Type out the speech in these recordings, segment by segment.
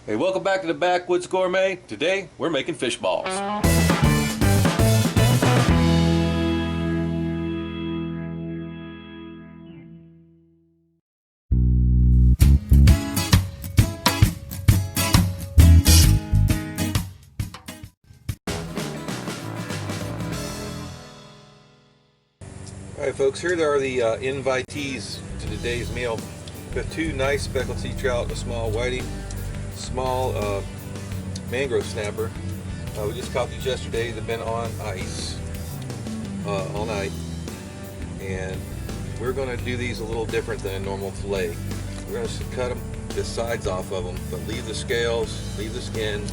Hey, welcome back to the Backwoods Gourmet. Today, we're making fish balls. Alright folks, here are the invitees to today's meal. We have two nice speckled sea trout, a small whiting, small mangrove snapper. We just caught these yesterday. They've been on ice all night, and we're going to do these a little different than a normal fillet. We're going to cut the sides off of them, but leave the scales, leave the skin.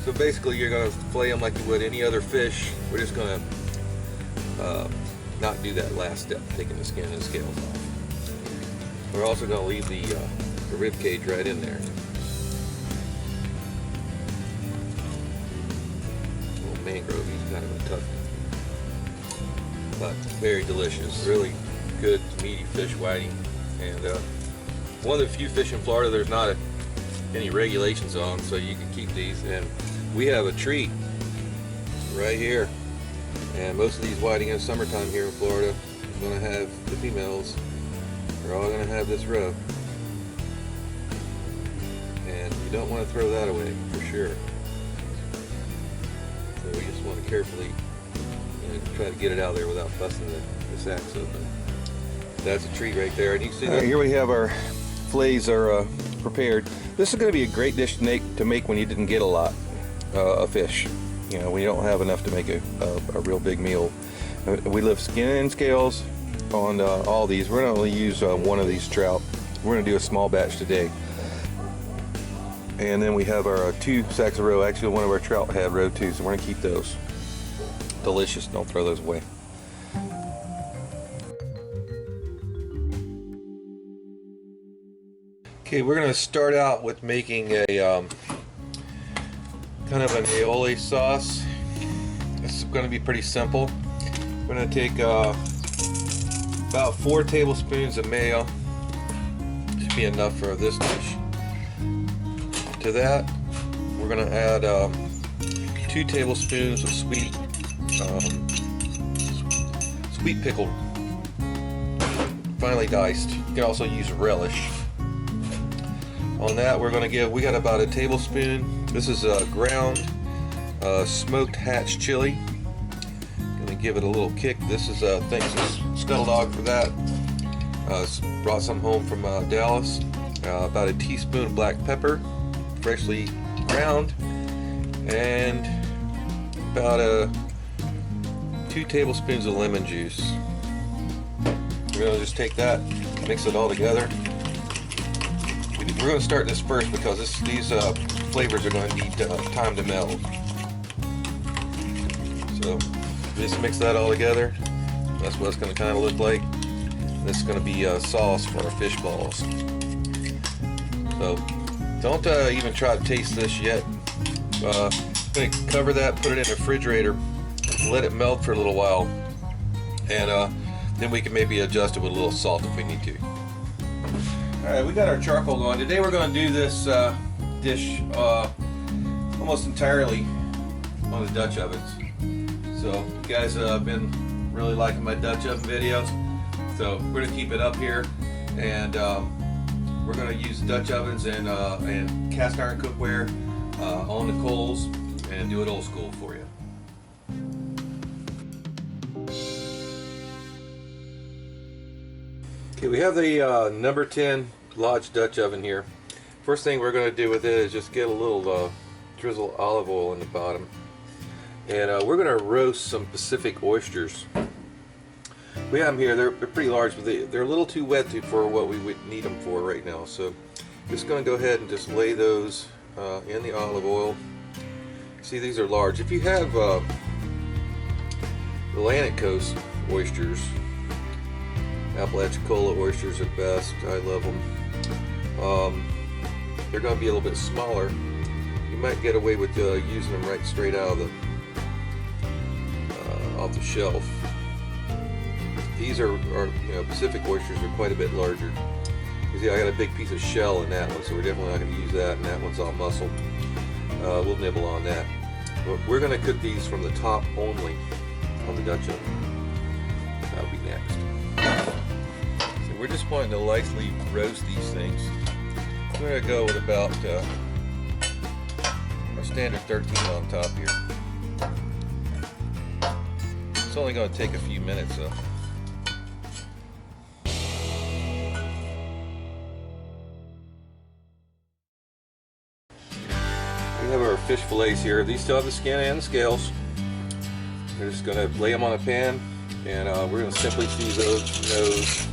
So basically you're going to fillet them like you would any other fish. We're just going to not do that last step, taking the skin and scales off. We're also going to leave the rib cage right in there. Little mangrove, he's kind of a tough, but very delicious. Really good meaty fish whiting, and one of the few fish in Florida there's not any regulations on, so you can keep these. And we have a treat right here. And most of these whiting in summertime here in Florida are going to have the females. They're all going to have this rub. And you don't want to throw that away, for sure. So we just want to carefully try to get it out there without busting the sacks open. That's a treat right there. And you can see here we have our fillets are prepared. This is going to be a great dish to make when you didn't get a lot of fish. You know, we don't have enough to make a real big meal. We leave skin and scales on all these. We're going to only use one of these trout. We're going to do a small batch today. And then we have our 2 sacks of roe. Actually, one of our trout had roe too, so we're going to keep those. Delicious. Don't throw those away. Okay, we're going to start out with making a kind of an aioli sauce. It's going to be pretty simple. We're going to take about 4 tablespoons of mayo. Should be enough for this dish. To that, we're going to add 2 tablespoons of sweet pickle, finely diced. You can also use relish. On that, we're going to we got about a tablespoon. This is a ground smoked hatch chili. Going to give it a little kick. This is thanks to Scuttle Dog for that. Brought some home from Dallas. About a teaspoon of black pepper, freshly ground, and about 2 tablespoons of lemon juice. We're going to just take that, mix it all together. We're going to start this first because these flavors are going to need time to meld. So just mix that all together. That's what it's going to kind of look like. This is going to be sauce for our fish balls. So don't even try to taste this yet. I'm going to cover that, put it in the refrigerator, let it melt for a little while, and then we can maybe adjust it with a little salt if we need to. Alright, we got our charcoal going. Today we're going to do this dish almost entirely on the Dutch ovens. So you guys have been really liking my Dutch oven videos, so we're going to keep it up here, and we're going to use Dutch ovens and cast iron cookware on the coals and do it old school for you. Okay, we have the number 10 Lodge Dutch oven here. First thing we're going to do with it is just get a little drizzle olive oil in the bottom, and we're going to roast some Pacific oysters. We have them here. They're pretty large, but they're a little too wet for what we would need them for right now. So just going to go ahead and just lay those in the olive oil. See, these are large. If you have Atlantic Coast oysters, Apalachicola oysters are best. I love them. They're going to be a little bit smaller. You might get away with using them right straight out of off the shelf. These are Pacific oysters are quite a bit larger. You see I got a big piece of shell in that one, so we're definitely not going to use that, and that one's all muscle. We'll nibble on that. But we're going to cook these from the top only on the Dutch oven. That'll be next. So we're just wanting to lightly roast these things. We're going to go with about our standard 13 on top here. It's only going to take a few minutes though. We have our fish fillets here. These still have the skin and the scales. We're just going to lay them on a pan, and we're going to simply season those.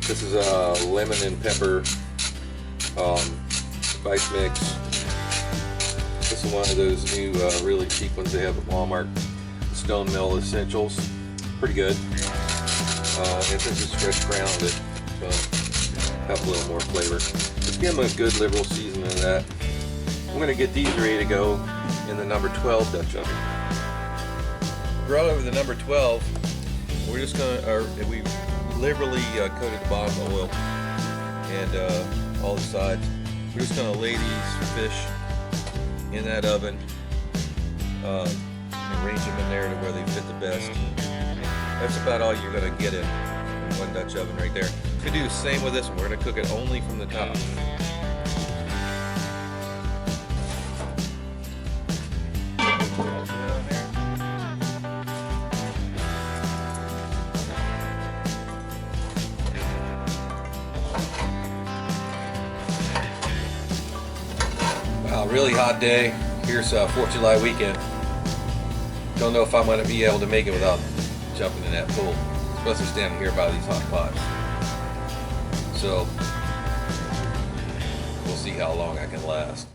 This is a lemon and pepper spice mix. This is one of those new really cheap ones they have at Walmart. Stone Mill Essentials. Pretty good. And since it's fresh ground, it's going to have a little more flavor. Let's give them a good liberal seasoning of that. I'm going to get these ready to go in the number 12 Dutch oven. Brought over the number 12. We're just going to, we liberally coated the bottom with oil and all the sides. We're just going to lay these fish in that oven and arrange them in there to where they fit the best. That's about all you're going to get in one Dutch oven right there. We're going to do the same with this one. We're going to cook it only from the top. Wow, really hot day. Here's 4th of July weekend. Don't know if I'm going to be able to make it without jumping in that pool. Especially standing here by these hot pots. So, we'll see how long I can last.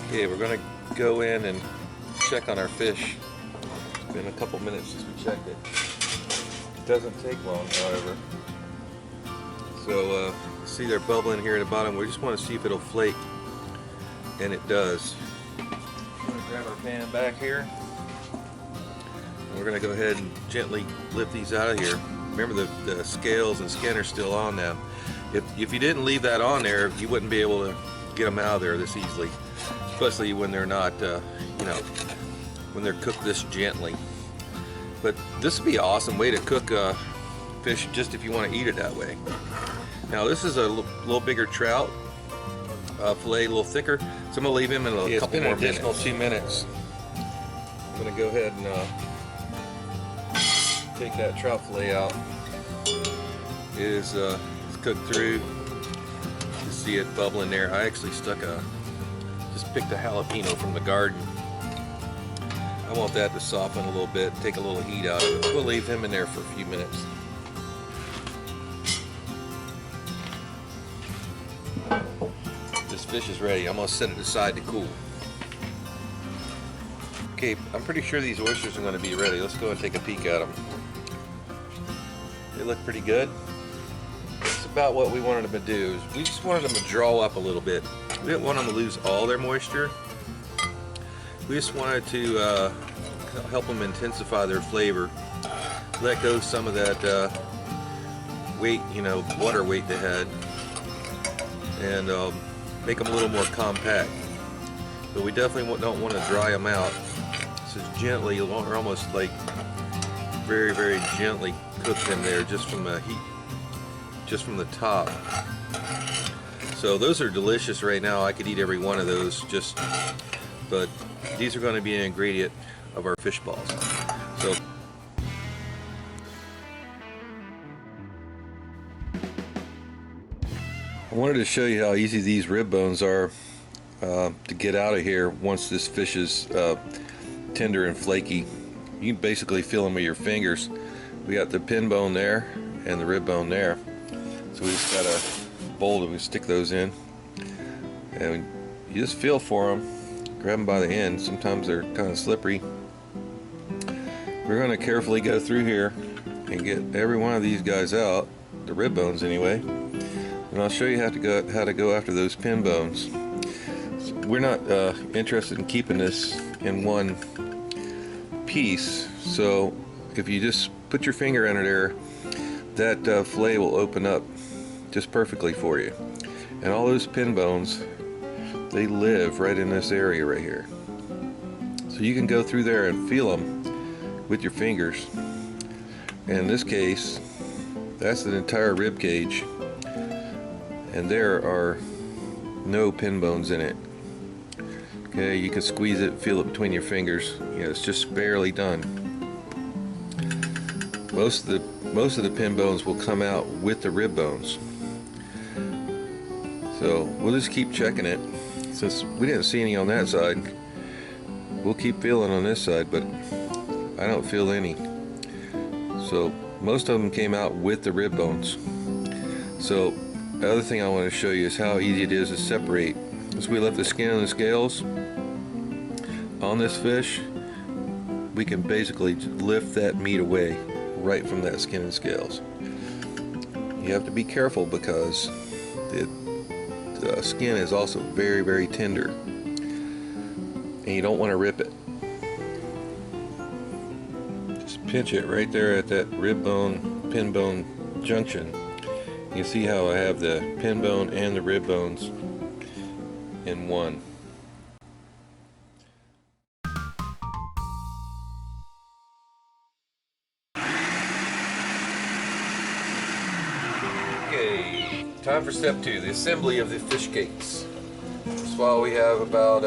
Okay, we're going to go in and check on our fish. It's been a couple minutes since we checked it. It doesn't take long, however. So, see they're bubbling here at the bottom. We just want to see if it'll flake, and it does. We're going to grab our pan back here. And we're going to go ahead and gently lift these out of here. Remember the scales and skin are still on them. If you didn't leave that on there, you wouldn't be able to get them out of there this easily. Especially when they're not, when they're cooked this gently. But this would be an awesome way to cook fish just if you want to eat it that way. Now this is a little bigger trout fillet, a little thicker. So I'm going to leave him in a couple more minutes. It's been an additional 2 minutes. I'm going to go ahead and take that trout fillet out. It's cooked through. You see it bubbling there. I actually just picked a jalapeno from the garden. I want that to soften a little bit, take a little heat out of it. We'll leave him in there for a few minutes. This fish is ready. I'm going to set it aside to cool. Okay, I'm pretty sure these oysters are going to be ready. Let's go and take a peek at them. They look pretty good. That's about what we wanted them to do. We just wanted them to draw up a little bit. We didn't want them to lose all their moisture. We just wanted to help them intensify their flavor. Let go some of that weight, water weight they had, and make them a little more compact. But we definitely don't want to dry them out. So gently, we're almost like very, very gently cook them there, just from the heat, just from the top. So those are delicious right now. I could eat every one of those, but these are going to be an ingredient of our fish balls. So wanted to show you how easy these rib bones are to get out of here once this fish is tender and flaky. You can basically feel them with your fingers. We got the pin bone there and the rib bone there. So we just got a bowl that we stick those in. And you just feel for them. Grab them by the end. Sometimes they're kind of slippery. We're going to carefully go through here and get every one of these guys out, the rib bones anyway. And I'll show you how to go after those pin bones. So we're not interested in keeping this in one piece, so if you just put your finger under there, that fillet will open up just perfectly for you. And all those pin bones, they live right in this area right here. So you can go through there and feel them with your fingers. And in this case, that's the entire rib cage, and there are no pin bones in it. Okay, you can squeeze it, feel it between your fingers. You know, it's just barely done. Most of the pin bones will come out with the rib bones. So we'll just keep checking it. Since we didn't see any on that side, we'll keep feeling on this side, but I don't feel any. So most of them came out with the rib bones. So the other thing I want to show you is how easy it is to separate. As we left the skin and the scales on this fish, we can basically lift that meat away right from that skin and scales. You have to be careful because the skin is also very, very tender, and you don't want to rip it. Just pinch it right there at that rib bone, pin bone junction. You can see how I have the pin bone and the rib bones in one. Okay, time for step 2, the assembly of the fish cakes. This while we have about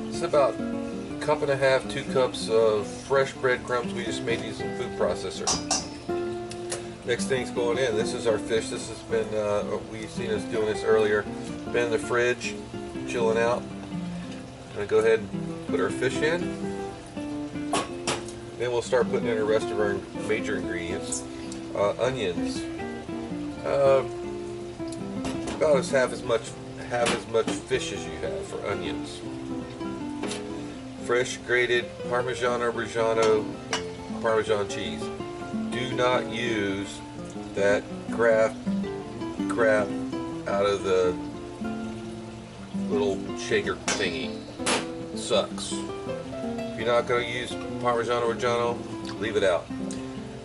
it's about a cup and a half, 2 cups of fresh breadcrumbs. We just made these in food processor. Next thing's going in. This is our fish. This has been we've seen us doing this earlier. Been in the fridge, chilling out. Gonna go ahead and put our fish in. Then we'll start putting in the rest of our major ingredients. Onions. About half as much fish as you have for onions. Fresh grated Parmigiano Reggiano Parmesan cheese. Do not use that crap out of the little shaker thingy. It sucks. If you're not going to use Parmigiano Reggiano, leave it out.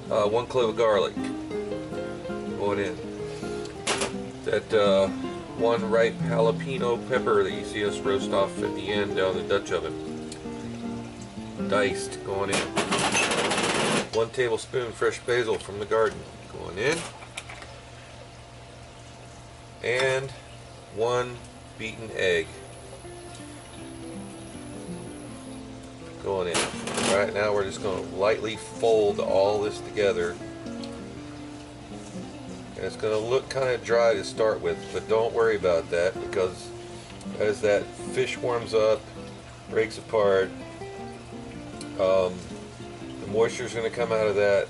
1 clove of garlic going in. That 1 ripe jalapeno pepper that you see us roast off at the end down the Dutch oven. Diced going in. 1 tablespoon fresh basil from the garden going in. And 1 beaten egg going in. Alright, now we're just going to lightly fold all this together. And it's going to look kind of dry to start with, but don't worry about that, because as that fish warms up, breaks apart, the moisture is going to come out of that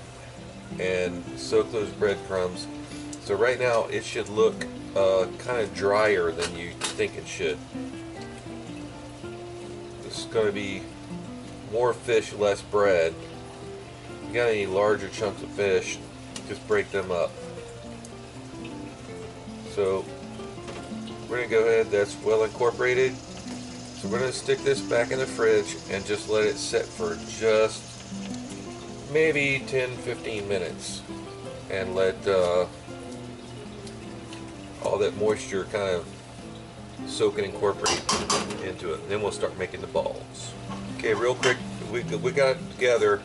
and soak those breadcrumbs. So right now it should look kind of drier than you think it should. This is going to be more fish, less bread. If you got any larger chunks of fish, just break them up. So we're going to go ahead, that's well incorporated. So we're going to stick this back in the fridge and just let it sit for just maybe 10-15 minutes and let all that moisture kind of soak and incorporate into it. Then we'll start making the balls. Okay, real quick, we got it together.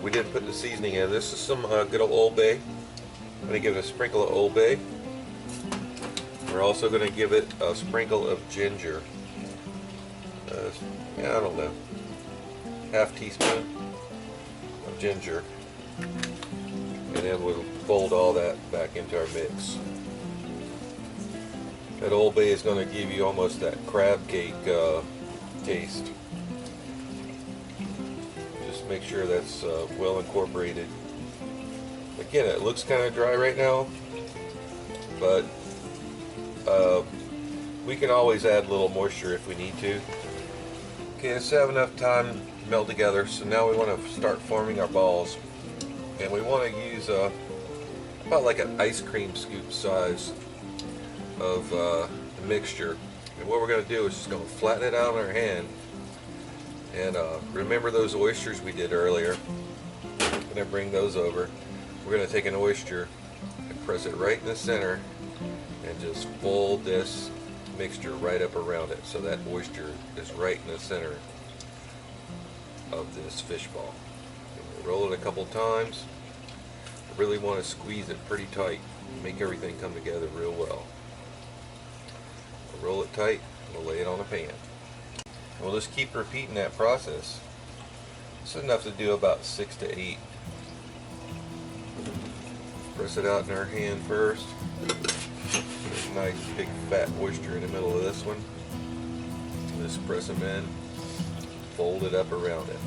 We didn't put the seasoning in. This is some good old Old Bay. I'm going to give it a sprinkle of Old Bay. We're also going to give it a sprinkle of ginger. Yeah, I don't know, ½ teaspoon of ginger. And then we'll fold all that back into our mix. That Old Bay is going to give you almost that crab cake taste. Just make sure that's well incorporated. Again, it looks kind of dry right now, but we can always add a little moisture if we need to. Okay, let's have enough time to meld together. So now we want to start forming our balls, and we want to use about like an ice cream scoop size of the mixture. And what we're going to do is just going to flatten it out on our hand. And remember those oysters we did earlier? I'm going to bring those over. We're going to take an oyster and press it right in the center and just fold this mixture right up around it, so that oyster is right in the center of this fish ball. And roll it a couple times. I really want to squeeze it pretty tight and make everything come together real well. Roll it tight and we'll lay it on a pan. And we'll just keep repeating that process. This is enough to do about 6 to 8. Press it out in our hand first. There's a nice big fat oyster in the middle of this one. Just press them in, fold it up around it.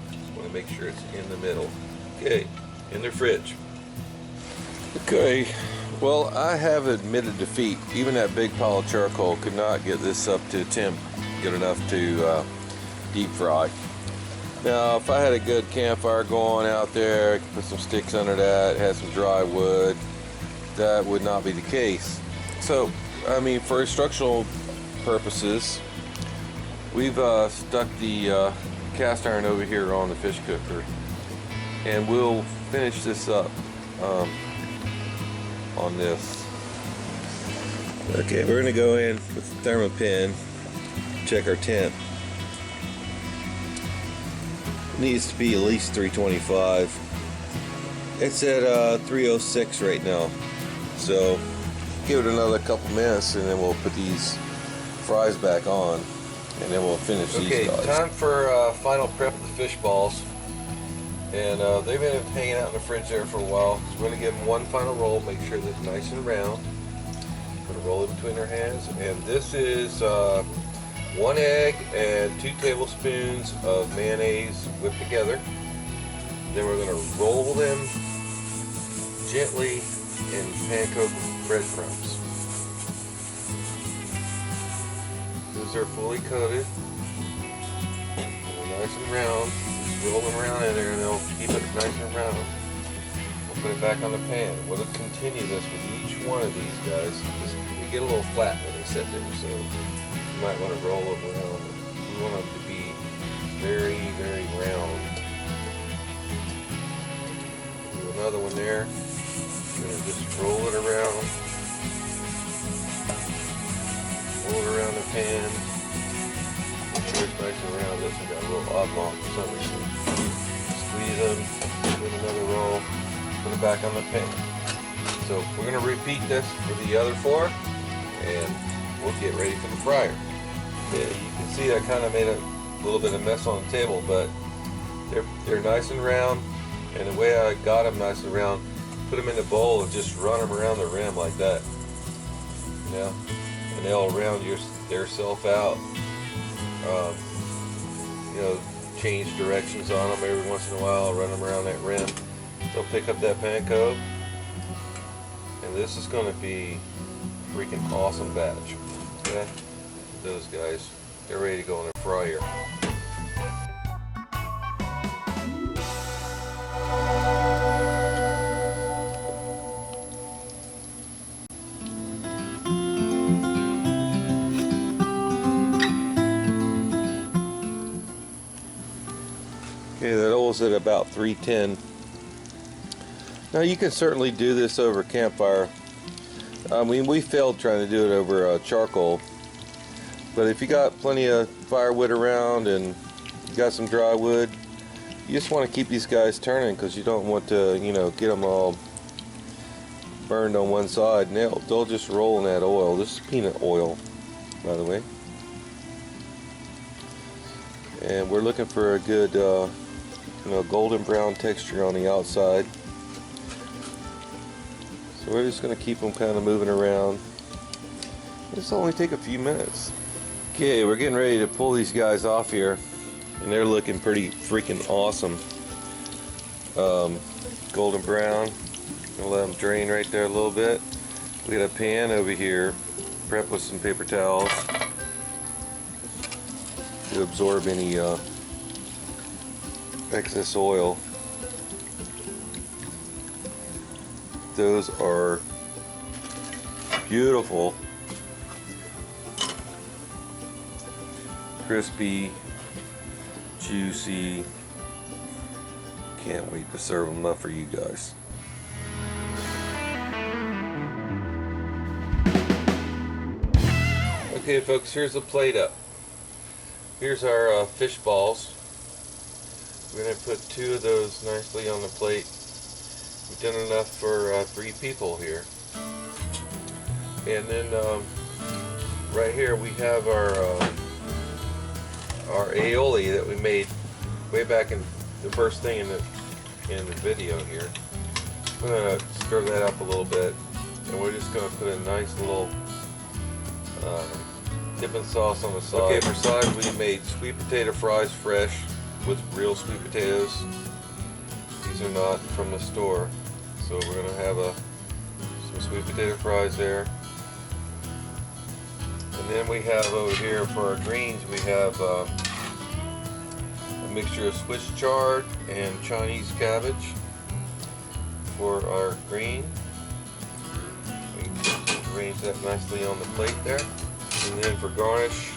Just want to make sure it's in the middle. Okay, in the fridge. Okay, well, I have admitted defeat. Even that big pile of charcoal could not get this up to temp good enough to deep fry. Now, if I had a good campfire going out there, I could put some sticks under that, had some dry wood, that would not be the case. So, I mean, for instructional purposes, we've stuck the cast iron over here on the fish cooker, and we'll finish this up on this. Okay, we're going to go in with the thermopin, check our temp. It needs to be at least 325. It's at 306 right now. So give it another couple minutes and then we'll put these fries back on and then we'll finish these guys. Okay, time for final prep of the fish balls. And they've been hanging out in the fridge there for a while. So we're going to give them one final roll, make sure they're nice and round. We're going to roll it between our hands. And this is 1 egg and 2 tablespoons of mayonnaise whipped together. Then we're going to roll them gently in panko breadcrumbs. These are fully coated. They're nice and round. Just roll them around in there and they'll keep it nice and round. We'll put it back on the pan. We'll continue this with each one of these guys. They get a little flat when they sit there, so you might want to roll them around. We want them to be very, very round. Do another one there. We're going to just roll it around. Roll it around the pan. Make sure it's nice and round. This one got a little oblong for some reason. Squeeze them. Give another roll. Put it back on the pan. So we're going to repeat this for the other 4. And we'll get ready for the fryer. Yeah, you can see I kind of made a little bit of mess on the table, but they're nice and round. And the way I got them nice and round, put them in the bowl and just run them around the rim like that. You know, and they'll round their self out. You know, change directions on them every once in a while, run them around that rim. They'll pick up that panko, and this is going to be a freaking awesome batch. Okay, those guys, they're ready to go in the fryer. Okay, that oil's at about 310. Now you can certainly do this over a campfire. I mean, we failed trying to do it over charcoal, but if you got plenty of firewood around and you got some dry wood, you just want to keep these guys turning because you don't want to, you know, get them all burned on one side, and they'll just roll in that oil. This is peanut oil, by the way. And we're looking for a good you know, golden brown texture on the outside. So we're just going to keep them kind of moving around. This will only take a few minutes. Okay, we're getting ready to pull these guys off here, and they're looking pretty freaking awesome. Golden brown. Gonna let them drain right there a little bit. We got a pan over here, prepped with some paper towels to absorb any excess oil. Those are beautiful, crispy, juicy. Can't wait to serve them up for you guys. Okay folks, here's the plate up. Here's our fish balls. We're going to put 2 of those nicely on the plate. We've done enough for 3 people here. And then right here we have our aioli that we made way back in the first thing in the video here. I'm going to stir that up a little bit, and we're just going to put a nice little dipping sauce on the side. Okay, for sides we made sweet potato fries fresh with real sweet potatoes. These are not from the store, so we're going to have some sweet potato fries there. And then we have over here for our greens, we have a mixture of Swiss chard and Chinese cabbage for our green. We can arrange that nicely on the plate there. And then for garnish,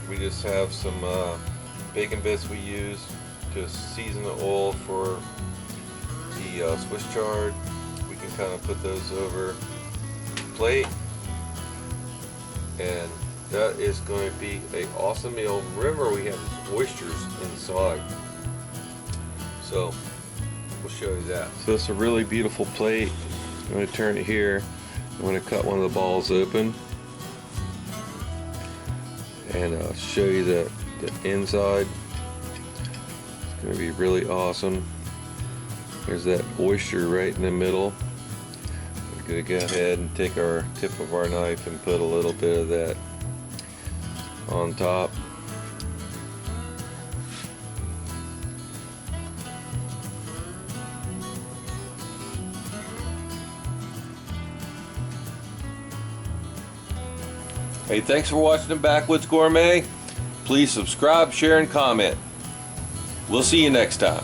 we just have some bacon bits we use to season the oil for the Swiss chard. We can kind of put those over the plate, and that is going to be an awesome meal. Remember, we have oysters inside, so we'll show you that. So it's a really beautiful plate. I'm going to turn it here. I'm going to cut one of the balls open and show you the inside. It's going to be really awesome. There's that oyster right in the middle. We're going to go ahead and take our tip of our knife and put a little bit of that on top. Hey, thanks for watching the Backwoods Gourmet. Please subscribe, share, and comment. We'll see you next time.